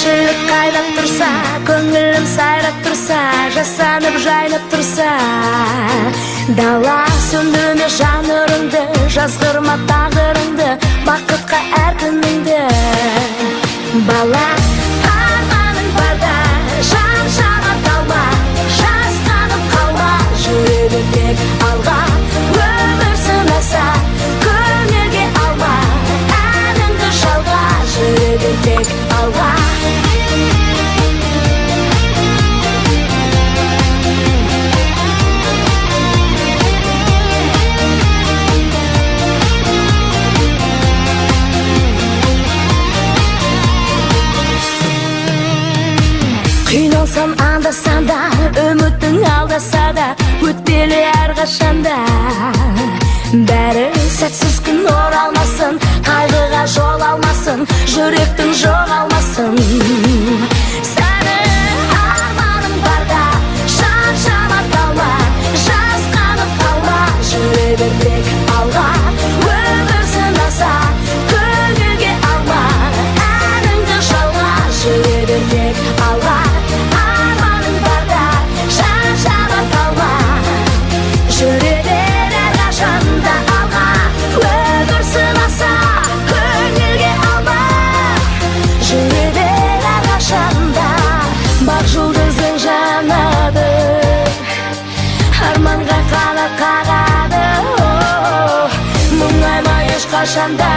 тіршілік қайнап тұрса, көңілім сайрап тұрса, жасанып жайнап тұрса, дала сөндірме жанырыңды, жазғырма тағдырыңды, бақытқа әр күніңді. Бала арманың барда, жан-жана талма, жасқанып қалма, жүре бер алға. Өмір сынаса, көңілге алма, әніңді жалға, жүре бер алға. Қиналсам анда-санда, үмітің алдаса да, өтпелі әрқашанда. Бәрі сәтсіз күн оралмасын, қайғыға жол алмасын, жүректің жоғалмасын. Сәні арманың барда, жан-жана талма, жасқанып қалма, жүре бер тек алға. Өмір сынаса, көңілге алма, әніңді жалға, жүре бер тек алға. Арманың барда, жан-жана талма, жүре бер әрқашанда алға. Өмір сынаса, көңілге алма, жүре бер әрқашанда. Бақ жұлдызың жанады, арманға қанат қағады, мұңайма ешқашанда.